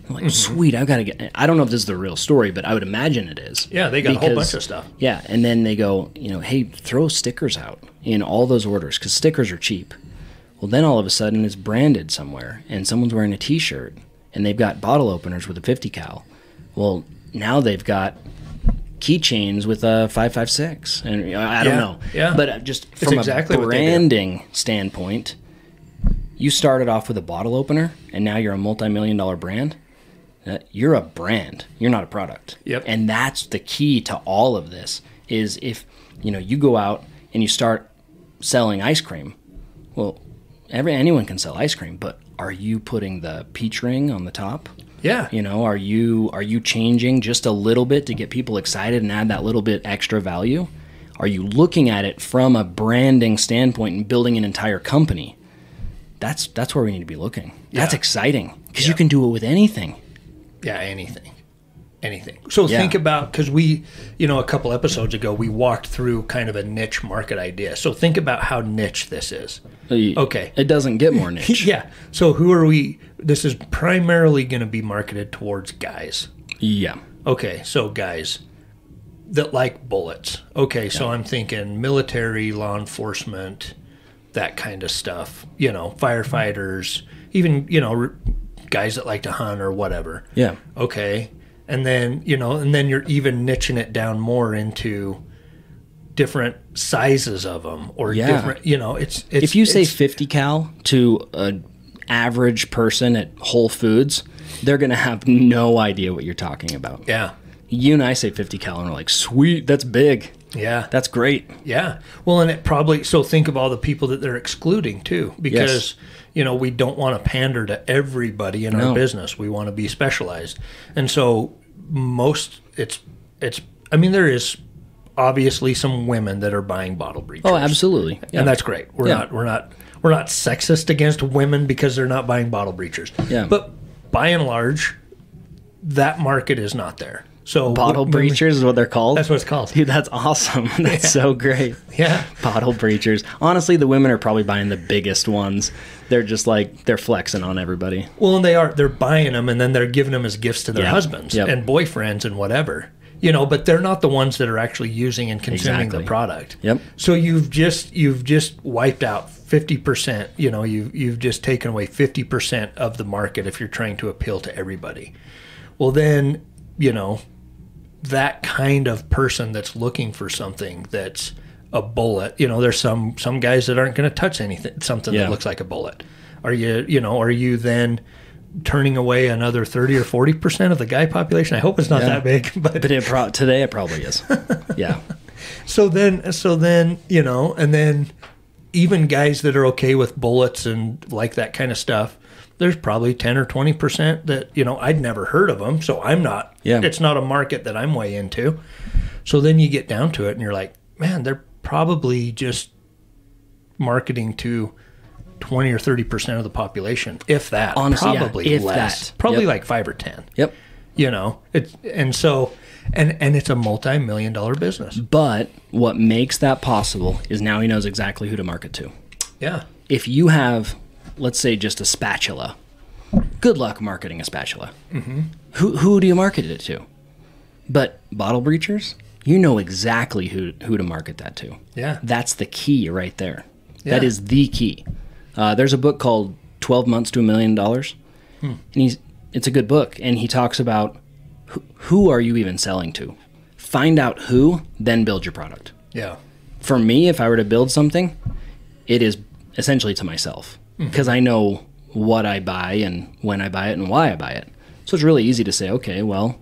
I'm like, sweet, I've got to get... I don't know if this is the real story, but I would imagine it is. Yeah, they got a whole bunch of stuff. Yeah, and then they go, you know, hey, throw stickers out in all those orders because stickers are cheap. Well, then all of a sudden it's branded somewhere, and someone's wearing a T-shirt, and they've got bottle openers with a 50 cal. Well, now they've got keychains with a 5.56, and I don't know. Yeah, but just from exactly a branding standpoint, you started off with a bottle opener, and now you're a multi-million-dollar brand. You're a brand. You're not a product. Yep. And that's the key to all of this is if, you know, you go out and you start selling ice cream. Well, anyone can sell ice cream, but are you putting the peach ring on the top? Yeah. You know, are you changing just a little bit to get people excited and add that little bit extra value? Are you looking at it from a branding standpoint and building an entire company? That's where we need to be looking. That's exciting because you can do it with anything. Yeah, anything. So think about, because we, you know, a couple episodes ago, we walked through kind of a niche market idea. So think about how niche this is. Okay. It doesn't get more niche. Yeah. So who are we? This is primarily going to be marketed towards guys. Yeah. Okay. So guys that like bullets. Okay. So I'm thinking military, law enforcement, that kind of stuff. You know, firefighters, even, you know, guys that like to hunt or whatever. Yeah. Okay. And then, you know, and then you're even niching it down more into different sizes of them or different, you know, it's if you say 50 cal to an average person at Whole Foods, they're going to have no idea what you're talking about. Yeah. You and I say 50 cal and we're like, sweet, that's big. Yeah. That's great. Yeah. Well, and it probably, so think of all the people that they're excluding too, because, you know, we don't want to pander to everybody in our business. We want to be specialized. And so I mean, there is obviously some women that are buying bottle breachers. Oh, absolutely. Yeah. And that's great. We're not sexist against women because they're not buying bottle breachers. Yeah. But by and large, that market is not there. So bottle breachers is what they're called? That's what it's called. Dude, that's awesome. That's so great. Yeah. Bottle breachers. Honestly, the women are probably buying the biggest ones. They're just like, they're flexing on everybody. Well, and they're buying them and then they're giving them as gifts to their husbands and boyfriends and whatever. You know, but they're not the ones that are actually using and consuming the product. Yep. So you've just wiped out 50%. You know, you've just taken away 50% of the market if you're trying to appeal to everybody. Well, then, you know, that kind of person that's looking for something that's a bullet. You know, there's some guys that aren't going to touch something that looks like a bullet. Are you then turning away another 30 or 40% of the guy population? I hope it's not that big, but today it probably is. Yeah. So then, you know, and then even guys that are okay with bullets and like that kind of stuff, there's probably 10 or 20% that, you know, I'd never heard of them. So I'm not, it's not a market that I'm way into. So then you get down to it and you're like, man, they're probably just marketing to 20 or 30% of the population, if that. Honestly, probably if less. that. Probably like 5 or 10. Yep. You know, and it's a multi-million-dollar business. But what makes that possible is now he knows exactly who to market to. Yeah. If you have, let's say, just a spatula, good luck marketing a spatula. Mm-hmm. Who do you market it to? But bottle breachers, you know exactly who to market that to. Yeah. That's the key right there. Yeah. That is the key. There's a book called 12 Months to $1 Million. And it's a good book. And he talks about who are you even selling to? Find out who, then build your product. Yeah. For me, if I were to build something, it is essentially to myself. Because I know what I buy and when I buy it and why I buy it. So it's really easy to say, okay, well,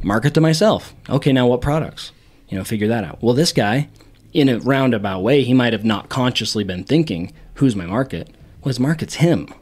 market to myself. Okay, now what products? You know, figure that out. Well, this guy, in a roundabout way, he might have not consciously been thinking, who's my market? Well, his market's him.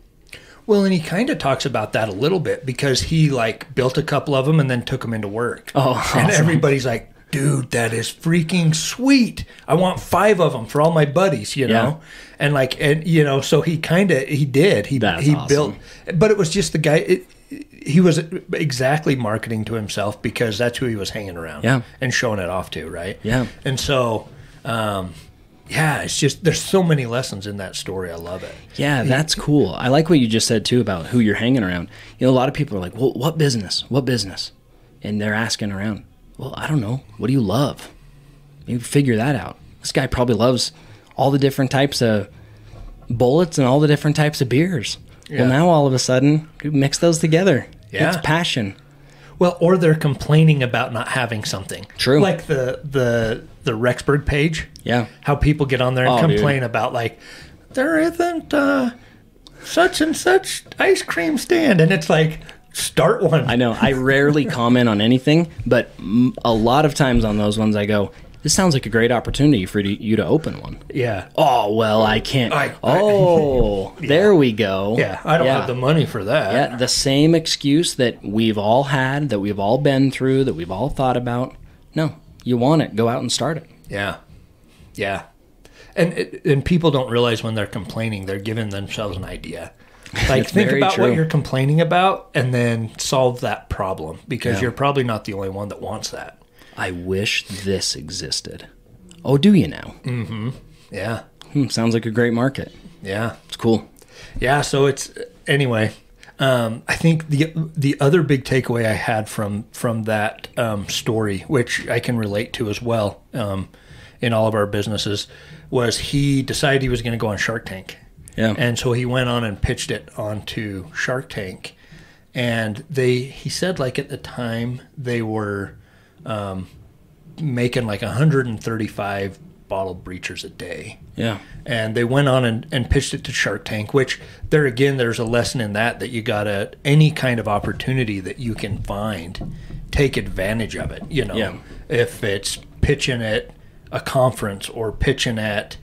Well, and he kind of talks about that a little bit because he like built a couple of them and then took them into work. Oh, awesome. And everybody's like, dude, that is freaking sweet. I want 5 of them for all my buddies, you know? And you know, so he did. He awesome. built, but it was just the guy, he was exactly marketing to himself because that's who he was hanging around and showing it off to, right? Yeah. And so, it's just, there's so many lessons in that story. I love it. Yeah, that's cool. I like what you just said, too, about who you're hanging around. You know, a lot of people are like, well, what business? What business? And they're asking around, well, I don't know. What do you love? Maybe figure that out. This guy probably loves all the different types of bullets and all the different types of beers. Yeah. Well, now all of a sudden, you mix those together. Yeah. It's passion. Well, or they're complaining about not having something. True. Like the Rexburg page. Yeah. How people get on there and complain about like, there isn't such and such ice cream stand. And it's like, start one. I know. I rarely comment on anything, but a lot of times on those ones I go, this sounds like a great opportunity for you to open one. Yeah. Oh, well, I can't. There we go. Yeah, I don't have the money for that. Yeah, the same excuse that we've all had, that we've all been through, that we've all thought about. No, you want it, go out and start it. Yeah. Yeah. And people don't realize when they're complaining, they're giving themselves an idea. Like, think about what you're complaining about and then solve that problem because you're probably not the only one that wants that. I wish this existed. Oh, do you now? Mm-hmm. Yeah. Sounds like a great market. Yeah. It's cool. Yeah, so it's, anyway, I think the other big takeaway I had from that story, which I can relate to as well in all of our businesses, was he decided he was going to go on Shark Tank. Yeah. And so he went on and pitched it onto Shark Tank. And he said like at the time they were making like 135 bottle breachers a day. Yeah. And they went on and pitched it to Shark Tank, which there's a lesson in that you gotta, any kind of opportunity that you can find, take advantage of it. You know, if it's pitching at a conference or pitching at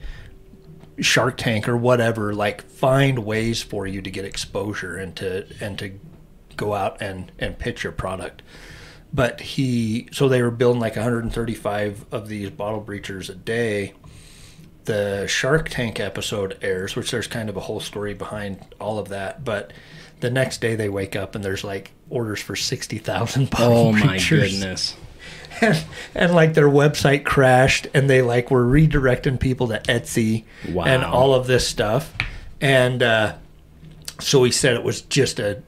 Shark Tank or whatever. Like, find ways for you to get exposure and to go out and pitch your product. But so they were building like 135 of these bottle breachers a day. The Shark Tank episode airs, which there's kind of a whole story behind all of that. But the next day they wake up and there's like orders for 60,000 bottle breachers. Oh my goodness. And like their website crashed, and they like were redirecting people to Etsy and all of this stuff. And so he said it was just a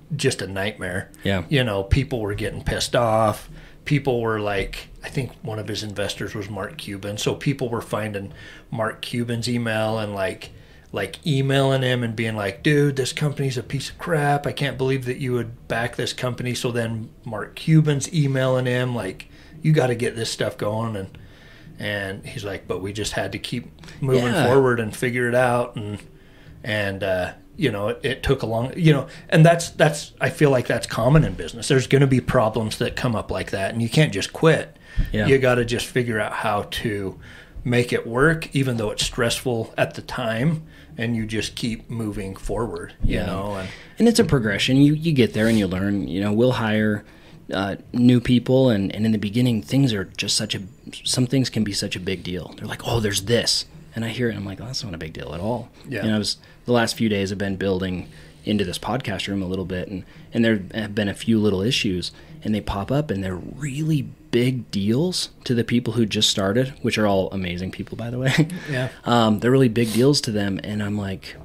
nightmare. Yeah. You know, people were getting pissed off. People were like, I think one of his investors was Mark Cuban. So people were finding Mark Cuban's email and like emailing him and being like, dude, this company's a piece of crap. I can't believe that you would back this company. So then Mark Cuban's emailing him like, you got to get this stuff going. And he's like, but we just had to keep moving forward and figure it out. And you know, it took a long, you know, and that's I feel like that's common in business. There's going to be problems that come up like that, and you can't just quit. Yeah. You got to just figure out how to make it work, even though it's stressful at the time, and you just keep moving forward, you know. And it's a progression. You get there and you learn. You know, we'll hire new people, and in the beginning, things are just some things can be such a big deal. They're like, oh, there's this. And I hear it, and I'm like, oh, that's not a big deal at all. Yeah. You know, the last few days I've been building into this podcast room a little bit, and there have been a few little issues, and they pop up, and they're really big deals to the people who just started, which are all amazing people, by the way. Yeah. They're really big deals to them, and I'm like,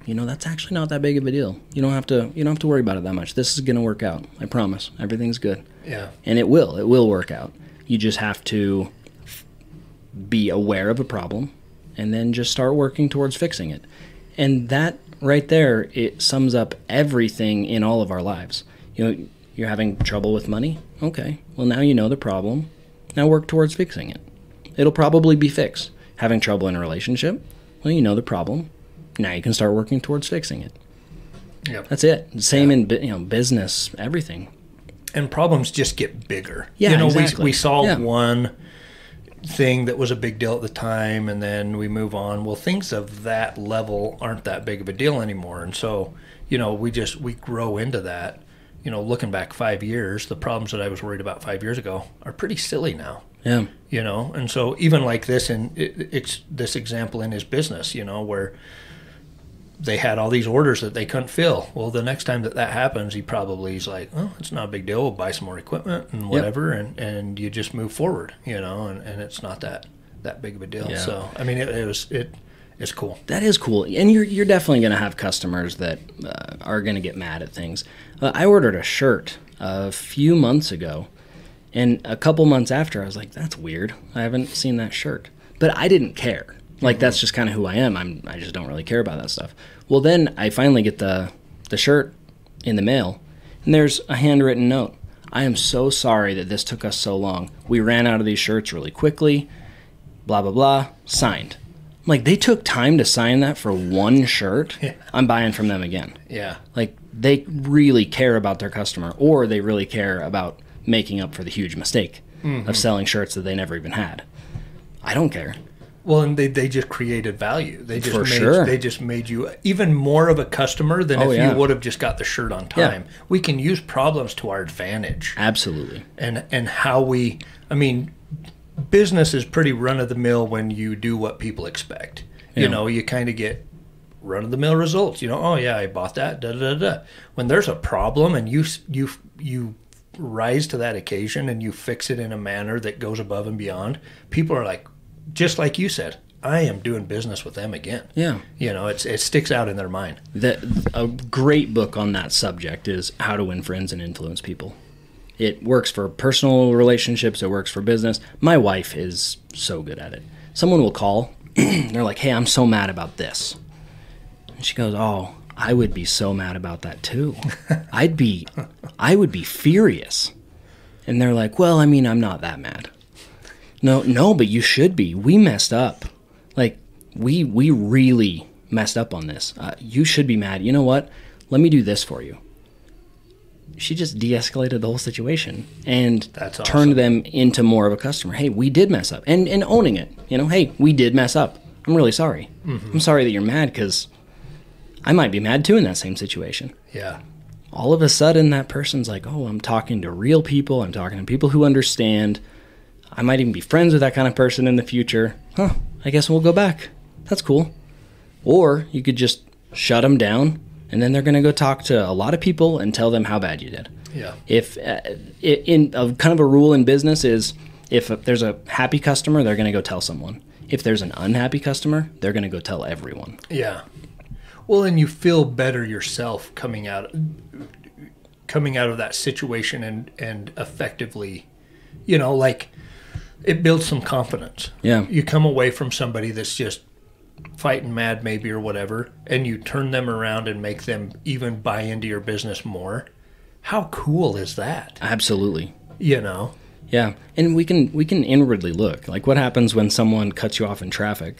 you know, that's actually not that big of a deal. You don't have to worry about it that much. This is going to work out. I promise. Everything's good. Yeah. And it will work out. You just have to be aware of a problem, and then just start working towards fixing it. And that right there, it sums up everything in all of our lives. You know, you're having trouble with money? Okay, well, now you know the problem. Now work towards fixing it. It'll probably be fixed. Having trouble in a relationship? Well, you know the problem. Now you can start working towards fixing it. Yep. That's it. Same in business, everything. And problems just get bigger. Yeah, you know, exactly. we solved one thing that was a big deal at the time, and then we move on. Well, things of that level aren't that big of a deal anymore, and so, you know, we grow into that. You know, looking back 5 years, the problems that I was worried about 5 years ago are pretty silly now. Yeah. You know, and so even like this, and it's this example in his business, you know, where they had all these orders that they couldn't fill. Well, the next time that happens, he's like, oh, it's not a big deal. We'll buy some more equipment and whatever, and you just move forward, you know, and it's not that big of a deal. Yeah. So, I mean, it's cool. That is cool. And you're definitely going to have customers that are going to get mad at things. I ordered a shirt a few months ago, and a couple months after, I was like, that's weird. I haven't seen that shirt. But I didn't care. Like, that's just kind of who I am. I just don't really care about that stuff. Well, then I finally get the shirt in the mail, and there's a handwritten note. I am so sorry that this took us so long. We ran out of these shirts really quickly, blah, blah, blah, signed. I'm like, they took time to sign that for one shirt? Yeah. I'm buying from them again. Yeah. Like, they really care about their customer, or they really care about making up for the huge mistake of selling shirts that they never even had. I don't care. Well, and they just created value. They just made you even more of a customer than if you would have just got the shirt on time. Yeah. We can use problems to our advantage. Absolutely. And how business is pretty run-of-the-mill when you do what people expect. Yeah. You know, you kind of get run-of-the-mill results. You know, oh, yeah, I bought that, da-da-da-da. When there's a problem and you rise to that occasion and you fix it in a manner that goes above and beyond, people are like, just like you said, I am doing business with them again. Yeah. You know, it sticks out in their mind. A great book on that subject is How to Win Friends and Influence People. It works for personal relationships. It works for business. My wife is so good at it. Someone will call. They're like, hey, I'm so mad about this. And she goes, oh, I would be so mad about that too. I would be furious. And they're like, well, I mean, I'm not that mad. No, but you should be. We messed up. Like, we really messed up on this. You should be mad. You know what? Let me do this for you. she just de-escalated the whole situation and That's awesome. turned them into more of a customer. Hey, we did mess up, and owning it. Hey, we did mess up. I'm really sorry. I'm sorry that you're mad, because I might be mad too in that same situation. Yeah. All of a sudden, that person's like, oh, I'm talking to real people. I'm talking to people who understand. I might even be friends with that kind of person in the future. Huh, I guess we'll go back. That's cool. Or you could just shut them down, and then they're going to go talk to a lot of people and tell them how bad you did. Yeah. If kind of a rule in business is, if there's a happy customer, they're going to go tell someone. If there's an unhappy customer, they're going to go tell everyone. Yeah. Well, and you feel better yourself coming out of that situation and effectively, like, it builds some confidence. Yeah. You come away from somebody that's just fighting mad maybe or whatever, and you turn them around and make them even buy into your business more. How cool is that? Absolutely. Yeah. And we can inwardly look. Like, what happens when someone cuts you off in traffic?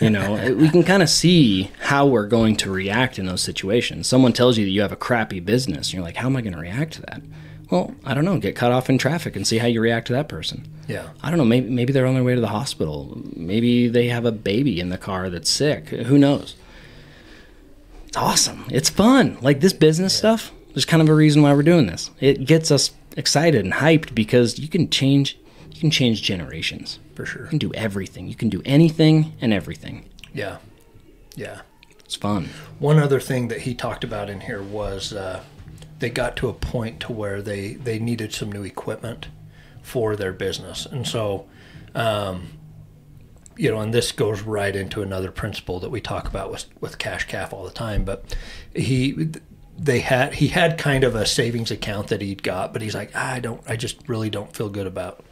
We can kind of see how we're going to react in those situations. Someone tells you that you have a crappy business, and you're like, how am I going to react to that? Well, I don't know. Get cut off in traffic and see how you react to that person. Yeah. I don't know. Maybe they're on their way to the hospital. Maybe they have a baby in the car that's sick. Who knows? It's awesome. It's fun. Like, this business stuff, there's kind of a reason why we're doing this. It gets us excited and hyped because you can change generations. For sure. You can do everything. You can do anything and everything. Yeah. Yeah. It's fun. One other thing that he talked about in here was they got to a point to where they needed some new equipment for their business. And so, and this goes right into another principle that we talk about with Cash Calf all the time. But he had kind of a savings account that he'd got, but he's like, I just really don't feel good about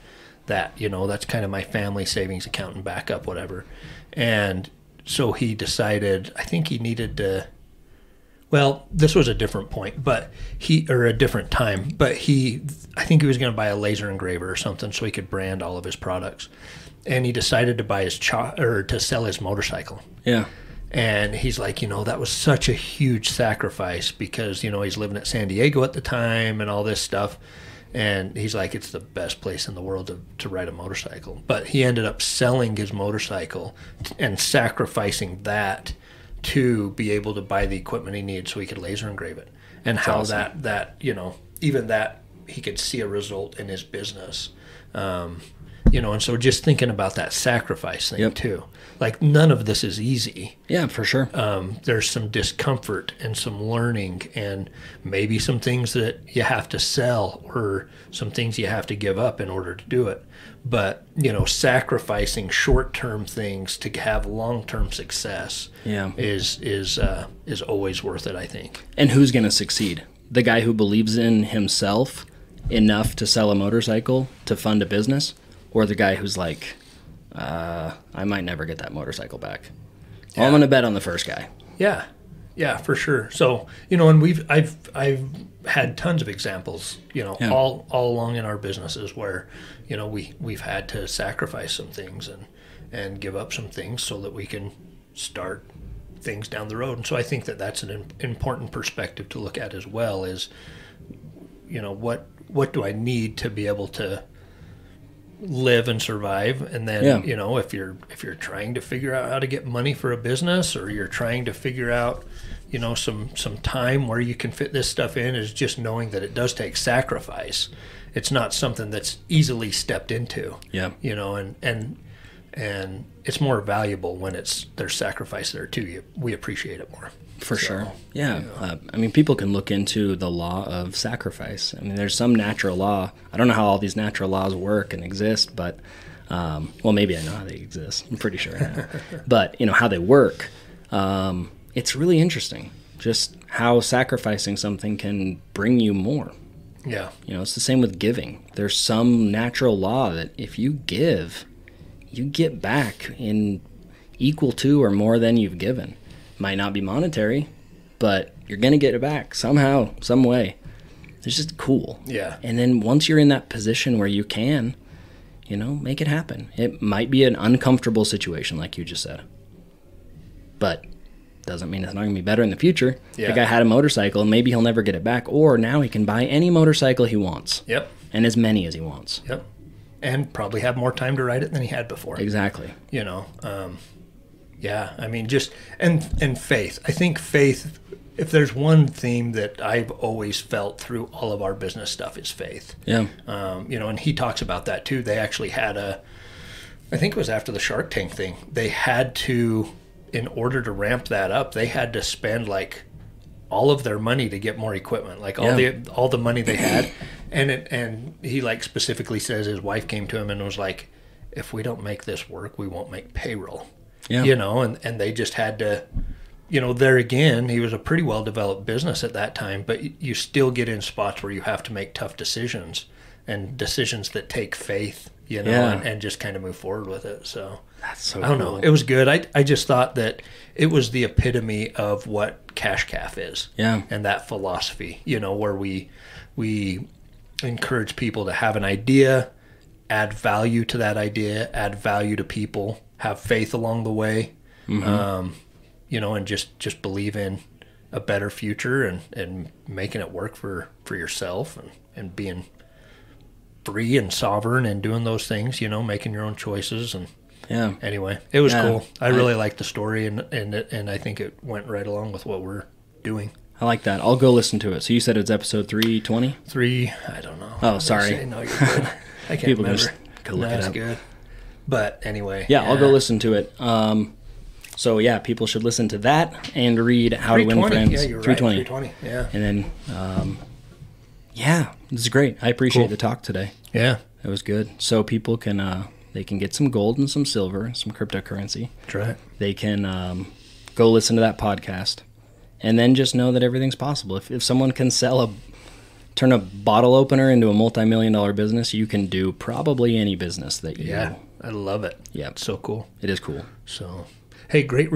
that. That's kind of my family savings account and backup, whatever. And so he decided, I think he needed to, well, this was a different point, or a different time, but I think he was going to buy a laser engraver or something so he could brand all of his products. And he decided to buy to sell his motorcycle. Yeah. And he's like, that was such a huge sacrifice because, he's living at San Diego at the time and all this stuff. And he's like, it's the best place in the world to ride a motorcycle. But he ended up selling his motorcycle and sacrificing that to be able to buy the equipment he needed so he could laser engrave it. And how awesome. that even that he could see a result in his business. And so just thinking about that sacrifice thing too. Like, none of this is easy. Yeah, for sure. There's some discomfort and some learning and maybe some things that you have to sell or some things you have to give up in order to do it. But, sacrificing short-term things to have long-term success is always worth it, I think. And who's going to succeed? The guy who believes in himself enough to sell a motorcycle to fund a business, or the guy who's like, I might never get that motorcycle back. Yeah. Well, I'm going to bet on the first guy. Yeah. Yeah, for sure. So, and I've had tons of examples, all along in our businesses where, we've had to sacrifice some things and give up some things so that we can start things down the road. And so I think that that's an important perspective to look at as well is, what do I need to be able to live and survive? And then if you're trying to figure out how to get money for a business, or you're trying to figure out some time where you can fit this stuff in, is just knowing that it does take sacrifice. It's not something that's easily stepped into. And it's more valuable when there's sacrifice there too. We appreciate it more. For sure. Yeah. People can look into the law of sacrifice. There's some natural law. I don't know how all these natural laws work and exist, but, maybe I know how they exist. I'm pretty sure I know. But, how they work, it's really interesting. Just how sacrificing something can bring you more. Yeah. It's the same with giving. There's some natural law that if you give, you get back in equal to or more than you've given. Might not be monetary, but you're going to get it back somehow, some way. It's just cool. Yeah. And then once you're in that position where you can, make it happen. It might be an uncomfortable situation, like you just said. But doesn't mean it's not going to be better in the future. Yeah. The guy had a motorcycle, and maybe he'll never get it back, or now he can buy any motorcycle he wants. Yep. And as many as he wants. Yep. And probably have more time to ride it than he had before. Exactly. You know, yeah, I mean, just, and faith. I think faith, if there's one theme that I've always felt through all of our business stuff, is faith. Yeah. You know, and he talks about that too. They actually had I think it was after the Shark Tank thing, they had to, in order to ramp that up, they had to spend like all of their money to get more equipment, like all the money they had. And he like specifically says his wife came to him and was like, if we don't make this work, we won't make payroll. Yeah. You know, and they just had to, you know, there again, he was a pretty well-developed business at that time, but you still get in spots where you have to make tough decisions and decisions that take faith, you know, and just kind of move forward with it. So that's so I don't know. It was good. I just thought that it was the epitome of what Cash Calf is. Yeah. And that philosophy, you know, where we encourage people to have an idea, add value to that idea, add value to people, have faith along the way, you know, and just believe in a better future and making it work for yourself and being free and sovereign and doing those things, you know, making your own choices. And anyway, it was cool. I really liked the story, and I think it went right along with what we're doing. I like that. I'll go listen to it. So you said it's episode 320? I don't know. Oh, sorry. No, you're good. I can't People remember. Go look it up. Good. But anyway. Yeah, I'll go listen to it. So yeah, people should listen to that and read How to Win Friends. Yeah, you're 320. right. 320. Yeah. And then, this is great. I appreciate the talk today. Yeah. It was good. So people can they can get some gold and some silver, some cryptocurrency. That's right. They can go listen to that podcast, and then just know that everything's possible. If someone can turn a bottle opener into a multi-million-dollar business, you can do probably any business that you. Yeah, I love it. Yeah, it's so cool. It is cool. So, hey, great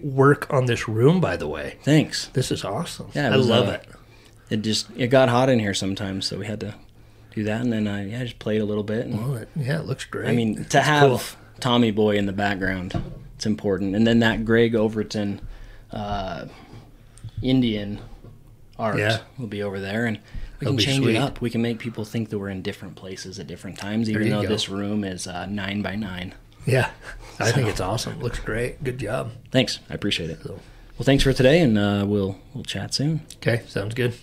work on this room, by the way. Thanks. This is awesome. Yeah, I love it. It got hot in here sometimes, so we had to do that, and then I just played a little bit. And, it looks great. I mean, to have Tommy Boy in the background, it's important, and then that Greg Overton Indian art will be over there, and we can change it up. We can make people think that we're in different places at different times, even though this room is 9 by 9. Yeah, I think it's awesome. Looks great. Good job. Thanks. I appreciate it. Well, thanks for today, and we'll chat soon. Okay, sounds good.